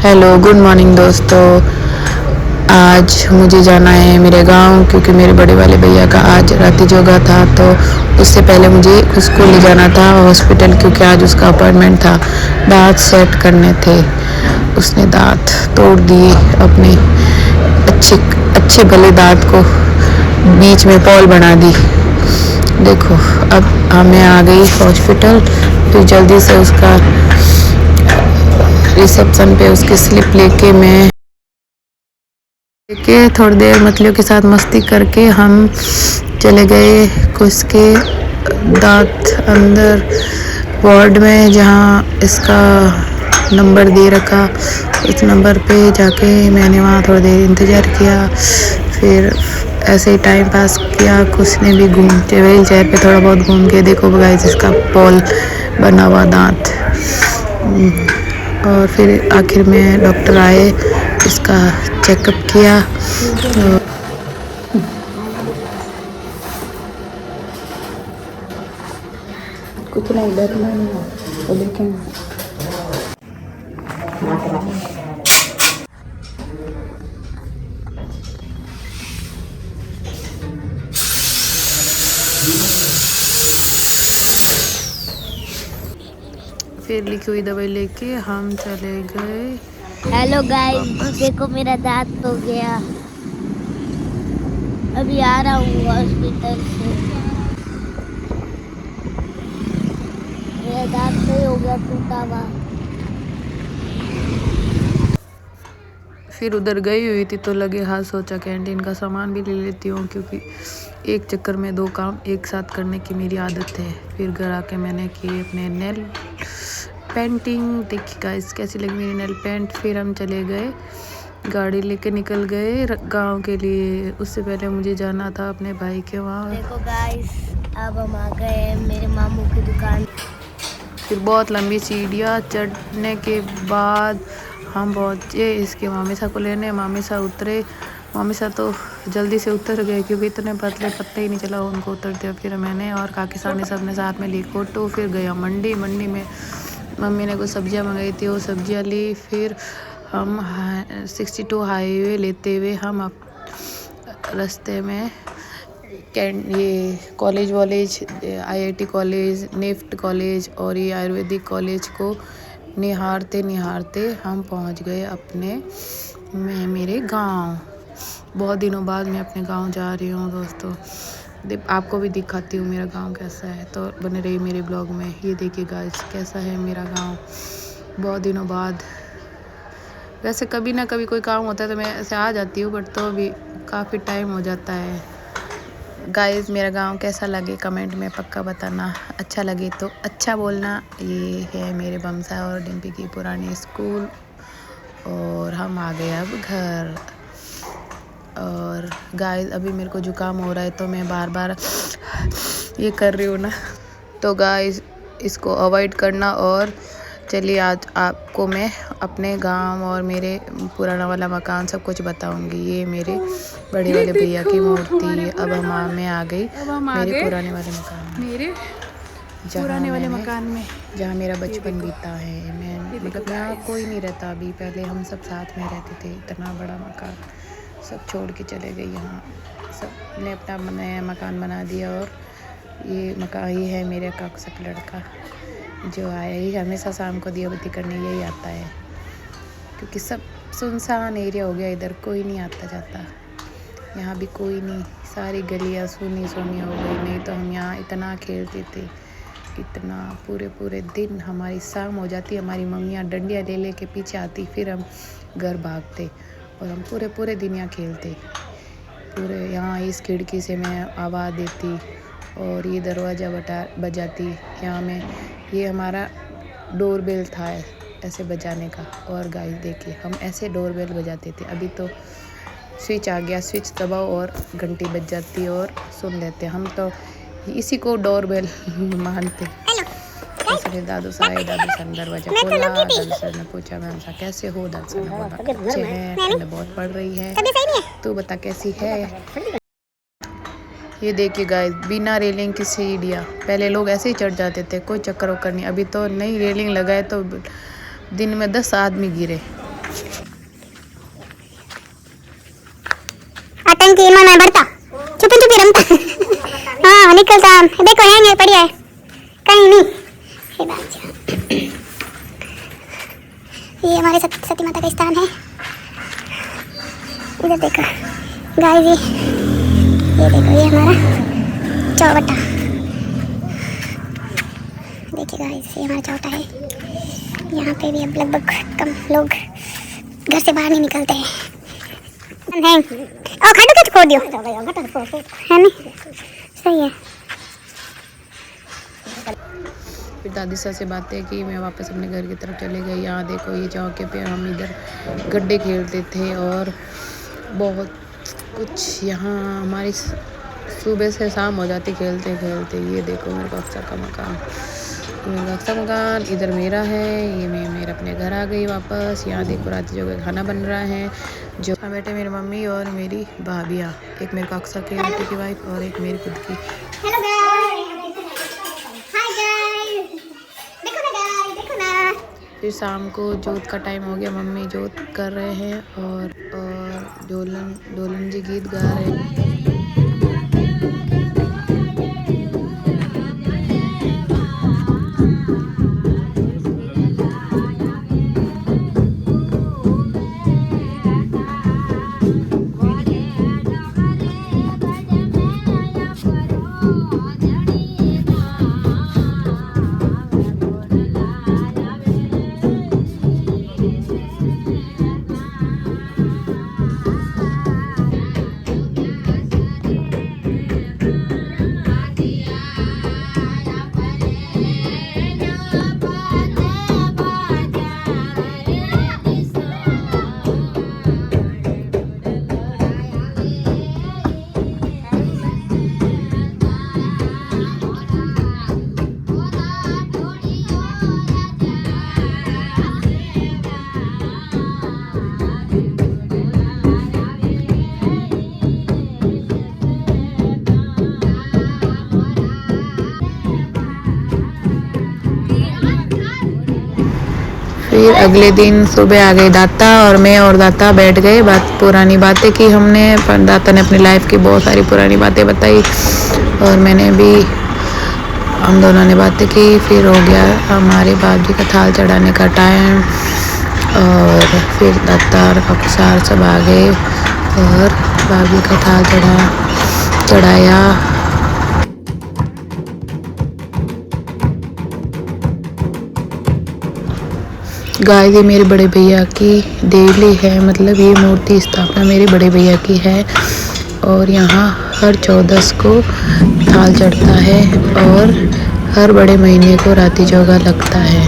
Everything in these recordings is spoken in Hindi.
हेलो गुड मॉर्निंग दोस्तों। आज मुझे जाना है मेरे गांव क्योंकि मेरे बड़े वाले भैया का आज रात्रि योगा था। तो उससे पहले मुझे उसको ले जाना था हॉस्पिटल क्योंकि आज उसका अपॉइंटमेंट था। दांत सेट करने थे। उसने दांत तोड़ दिए अपने अच्छे भले दांत को बीच में पॉल बना दी। देखो अब मैं आ गई हॉस्पिटल। तो जल्दी से उसका रिसेप्शन पे उसकी स्लिप लेके थोड़ी देर मतलियों के साथ मस्ती करके हम चले गए उसके दांत अंदर वार्ड में जहाँ इसका नंबर दे रखा। उस नंबर पे जाके मैंने वहाँ थोड़ी देर इंतज़ार किया। फिर ऐसे ही टाइम पास किया। कुछ ने भी व्हील चेयर पे थोड़ा बहुत घूम के देखो गाइस इसका पॉल बना हुआ दांत। और फिर आखिर में डॉक्टर आए, इसका चेकअप किया। कुछ नहीं डरना नहीं है तो देखेंगे। फिर लिखी हुई दवाई लेके हम चले गए। हेलो गाइस, देखो मेरा दांत हो गया। अभी आ रहा हूँ हॉस्पिटल से। मेरा दांत सही हो गया, टूटा हुआ। फिर उधर गई हुई थी तो लगे हाथ सोचा कैंटीन का सामान भी ले लेती हूँ क्योंकि एक चक्कर में दो काम एक साथ करने की मेरी आदत है। फिर घर आके मैंने की अपने नेल पेंटिंग। देखी गाइस कैसी लगी मेरी नेल पेंट। फिर हम चले गए, गाड़ी लेके निकल गए गांव के लिए। उससे पहले मुझे जाना था अपने भाई के वहाँ। देखो गाइस, अब हम आ गए मेरे मामू की दुकान। फिर बहुत लंबी सीढ़ियाँ चढ़ने के बाद हम पहुँचे इसके मामी सा को लेने। मामी सा उतरे। मामी सा तो जल्दी से उतर गए क्योंकि इतने पतले पत्ते ही नहीं चला उनको उतरते। फिर मैंने और काकी साहब ने सबने साथ में ली फोटो। फिर गया मंडी में मम्मी ने कुछ सब्जियां मंगाई थी, वो सब्जियां ली। फिर हम 62 हाईवे लेते हुए हम रास्ते में ये college IIT college, NIFT college और ये आयुर्वेदिक कॉलेज को निहारते हम पहुंच गए मेरे गांव। बहुत दिनों बाद मैं अपने गांव जा रही हूँ दोस्तों। आपको भी दिखाती हूँ मेरा गांव कैसा है, तो बने रही मेरे ब्लॉग में। ये देखिए गाइस कैसा है मेरा गांव बहुत दिनों बाद। वैसे कभी ना कभी कोई काम होता है तो मैं ऐसे आ जाती हूँ, बट तो अभी काफ़ी टाइम हो जाता है। गाइस मेरा गांव कैसा लगे कमेंट में पक्का बताना। अच्छा लगे तो अच्छा बोलना। ये है मेरे बमसा और डिम्पी की पुरानी स्कूल। और हम आ गए अब घर। और गाइस अभी मेरे को जुकाम हो रहा है तो मैं बार बार ये कर रही हूँ ना, तो गाइस इसको अवॉइड करना। और चलिए आज आपको मैं अपने गांव और मेरे पुराना वाला मकान सब कुछ बताऊंगी। ये मेरे बड़े वाले भैया की मूर्ति। अब मैं आ गई मेरे पुराने वाले मकान में, जहाँ मेरा बचपन बीता है। मैं मतलब यहाँ कोई नहीं रहता अभी। पहले हम सब साथ में रहते थे। इतना बड़ा मकान सब छोड़ के चले गए। यहाँ सब ने अपना नया मकान बना दिया। और ये मकान ये है मेरे काका का लड़का जो आया ही हमेशा शाम को दिया बत्ती करने यही आता है, क्योंकि सब सुनसान एरिया हो गया। इधर कोई नहीं आता जाता। यहाँ भी कोई नहीं, सारी गलियाँ सुनी हो गई। नहीं तो हम यहाँ इतना खेलते थे, इतना पूरे दिन। हमारी शाम हो जाती, हमारी मम्मियाँ डंडियाँ ले के पीछे आती, फिर हम घर भागते और हम पूरे दिन यहाँ खेलते। पूरे यहाँ इस खिड़की से मैं आवाज़ देती और ये दरवाज़ा बजाती। यहाँ में ये हमारा डोरबेल था ऐसे बजाने का। और गाइस देखिए हम ऐसे डोरबेल बजाते थे। अभी तो स्विच आ गया, स्विच दबाओ और घंटी बज जाती है और सुन लेते। हम तो इसी को डोरबेल मानते। फिर दादू सा आए, दादू सर दरवाजा खोला। दादू सर ने पूछा मैम सा कैसे हो? दादू सर ने बोला अच्छे हैं, ठंड बहुत पड़ रही है, तू बता कैसी है? ये देखिए गाइस बिना रेलिंग की सीढ़ियाँ। पहले लोग ऐसे ही चढ़ जाते थे, कोई चक्कर वक्कर नहीं। अभी तो नई रेलिंग लगाए तो दिन में 10 आदमी गिरे। आतंकी ईमान में बढ़ता छुपी छुपी रमता हाँ निकलता देखो है बढ़िया है कहीं नहीं हे बात। ये हमारे सती माता का स्थान है। इधर देखो गाय जी ये देखो ये हमारा चौबट्टा देखिए गाइस ये हमारा चौबट्टा है। यहाँ पे भी अब लगभग कम लोग घर से बाहर नहीं निकलते हैं। और खाटो क्या छोड़ दियो है नहीं सही है। फिर दादी सर से बातें की, मैं वापस अपने घर की तरफ चले गई। यहाँ देखो ये चौके पे हम इधर गड्ढे खेलते थे और बहुत कुछ। यहाँ हमारी सुबह से शाम हो जाती खेलते खेलते। ये देखो मेरे कक्षा का मकान, मेरा कक्षा मकान इधर मेरा है। ये मैं मेरे अपने घर आ गई वापस। यहाँ देखो रात जो खाना बन रहा है। जो बैठे मेरी मम्मी और मेरी भाभियाँ, एक मेरे कक्षा के बेटे की वाइफ और एक मेरी खुद की। हेलो गाइस हाय गाइस देखो ना गाइस देखो ना। फिर शाम को जोत का टाइम हो गया, मम्मी जोत कर रहे हैं और डोलन जी गीत गा रहे हैं। फिर अगले दिन सुबह आ गई दाता और मैं और दाता बैठ गए, पुरानी बातें की हमने। दाता ने अपनी लाइफ की बहुत सारी पुरानी बातें बताई और मैंने भी, हम दोनों ने बातें की। फिर हो गया हमारे बाप जी का थाल चढ़ाने का टाइम और फिर दाता और कपसार सब आ गए और बाप जी का थाल चढ़ाया। गाय ये मेरे बड़े भैया की देवली है, मतलब ये मूर्ति स्थापना मेरे बड़े भैया की है और यहाँ हर 14 को थाल चढ़ता है और हर बड़े महीने को राती चौगा लगता है।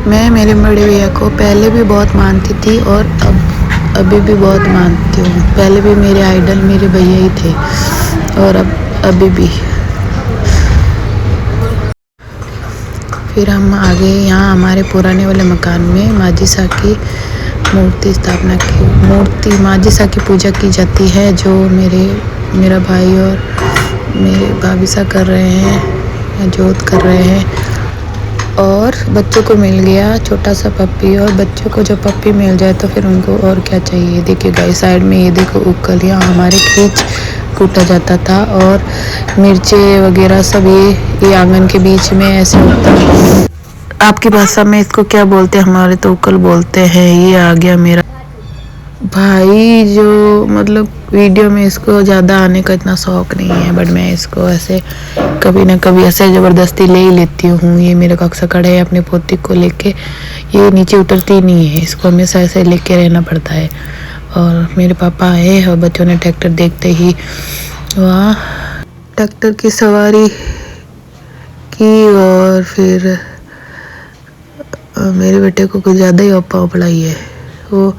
मैं मेरे बड़े भैया को पहले भी बहुत मानती थी और अभी भी बहुत मानती हूँ। पहले भी मेरे आइडल मेरे भैया ही थे और अभी भी। फिर हम आ गए यहाँ हमारे पुराने वाले मकान में। माजी सा की मूर्ति स्थापना की माजी सा की पूजा की जाती है, जो मेरा भाई और मेरे भाभी सा कर रहे हैं, जोत कर रहे हैं। और बच्चों को मिल गया छोटा सा पप्पी, और बच्चों को जब पप्पी मिल जाए तो फिर उनको और क्या चाहिए। देखिए गाइस साइड में ये देखो उकल, यहाँ हमारे खींच कूटा जाता था और मिर्चे वगैरह सब ये आंगन के बीच में ऐसे होता। आपकी भाषा में इसको क्या बोलते हैं? हमारे तो उकल बोलते हैं। ये आ गया मेरा भाई, जो मतलब वीडियो में इसको ज़्यादा आने का इतना शौक नहीं है, बट मैं इसको ऐसे कभी ना कभी ऐसे ज़बरदस्ती ले ही लेती हूँ। ये मेरा कक्षा खड़ा है अपने पोती को लेके, ये नीचे उतरती नहीं है, इसको हमेशा ऐसे लेके रहना पड़ता है। और मेरे पापा आए और बच्चों ने ट्रैक्टर देखते ही वहाँ ट्रैक्टर की सवारी की, और फिर मेरे बेटे को कुछ ज़्यादा ही अप्पा पड़ाई है। वो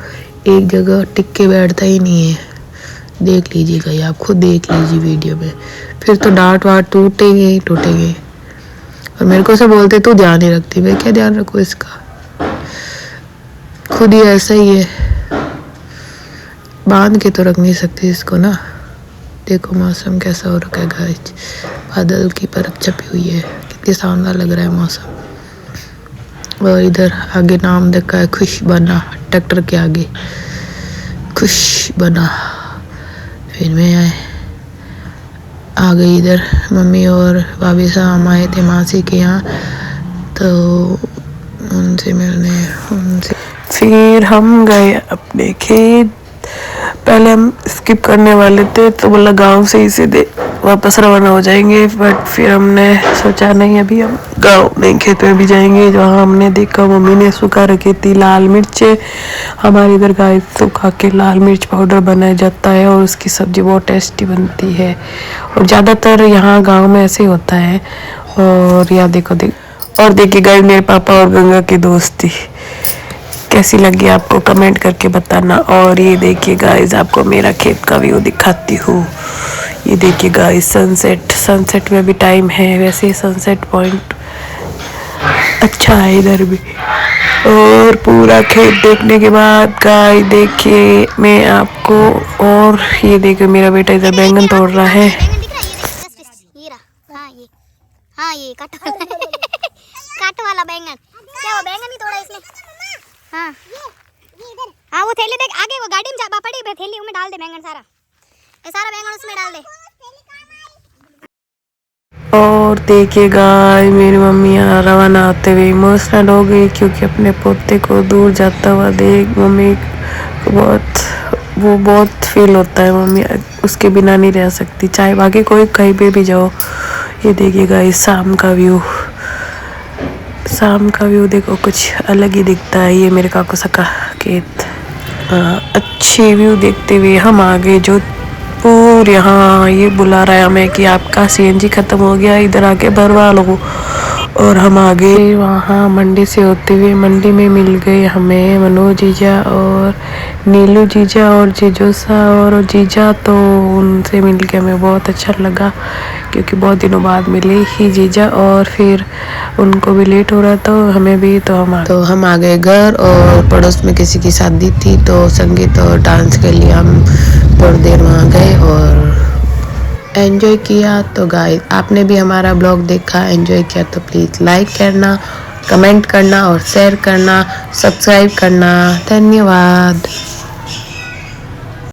एक जगह टिक के बैठता ही नहीं है, देख लीजिएगा, ये आप खुद देख लीजिए वीडियो में। फिर तो डांट वाट टूटेंगे ही टूटेंगे। और मेरे को सब बोलते तू ध्यान नहीं रखती, मैं क्या ध्यान रखूँ इसका, खुद ही ऐसा ही है, बांध के तो रख नहीं सकती इसको ना। देखो मौसम कैसा हो रखा है गाइस, बादल की परत छपी हुई है, कितनी शानदार लग रहा है मौसम। और इधर आगे नाम देखा है खुश बना, ट्रैक्टर के आगे खुश बना। फिर मैं आ गई इधर, मम्मी और भाभी साहब आए थे मासी के यहाँ, तो उनसे मिलने, उनसे फिर हम गए अपने खेत। पहले हम स्किप करने वाले थे तो बोला गांव से ही सीधे वापस रवाना हो जाएंगे, बट फिर हमने सोचा नहीं, अभी हम गांव नहीं खेत में भी जाएंगे। जहाँ हमने देखा मम्मी ने सुखा रखी थी लाल मिर्चें, हमारे इधर गाय सुखा के लाल मिर्च पाउडर बनाया जाता है और उसकी सब्जी बहुत टेस्टी बनती है, और ज़्यादातर यहाँ गाँव में ऐसे ही होता है। और यहाँ देखो और देखिए गाइस, मेरे पापा और गंगा की दोस्ती कैसी लगी आपको कमेंट करके बताना। और ये देखिए गाइस, आपको मेरा खेत का व्यू दिखाती हूँ। ये देखिए गाइस, सनसेट में भी टाइम है, वैसे सनसेट पॉइंट अच्छा है इधर भी। और पूरा खेत देखने के बाद गाइस देखिए मैं आपको, और ये देखिए मेरा बेटा इधर बैंगन तोड़ रहा है। ये काट वाला बैंगन, क्या वो बैंगन ही तोड़ा इसने? हाँ हाँ, वो थैली देख आगे, वो गाड़ी में जा पड़ी है, थैली में डाल दे बैंगन सारा, ये सारा बैंगन उसमें डाल दे। और देखिए गाइस, मेरी मम्मी यहाँ रवाना होते हुए इमोशनल हो गई, क्योंकि अपने पोते को दूर जाता हुआ देख मम्मी को बहुत फील होता है। मम्मी उसके बिना नहीं रह सकती, चाहे बाकी कोई कहीं पे भी जाओ। ये देखिए गाइस, शाम का व्यू देखो, कुछ अलग ही दिखता है। ये मेरे काकू सका खेत, अच्छे व्यू देखते हुए हम आ गए जोधपुर। यहाँ ये बुला रहा है हमें कि आपका सीएनजी खत्म हो गया, इधर आके भरवा लो। और हम आ गए वहाँ मंडी से होते हुए, मंडी में मिल गए हमें मनोज जीजा और नीलू जीजा और जीजोसा और जीजा, तो उनसे मिल के हमें बहुत अच्छा लगा, क्योंकि बहुत दिनों बाद मिले ही जीजा। और फिर उनको भी लेट हो रहा था, हमें भी, तो हम आ गए घर। और पड़ोस में किसी की शादी थी, तो संगीत और डांस के लिए हम थोड़ी देर वहाँ गए और एंजॉय किया। तो गाइस, आपने भी हमारा ब्लॉग देखा, एंजॉय किया, तो प्लीज़ लाइक करना, कमेंट करना और शेयर करना, सब्सक्राइब करना। धन्यवाद।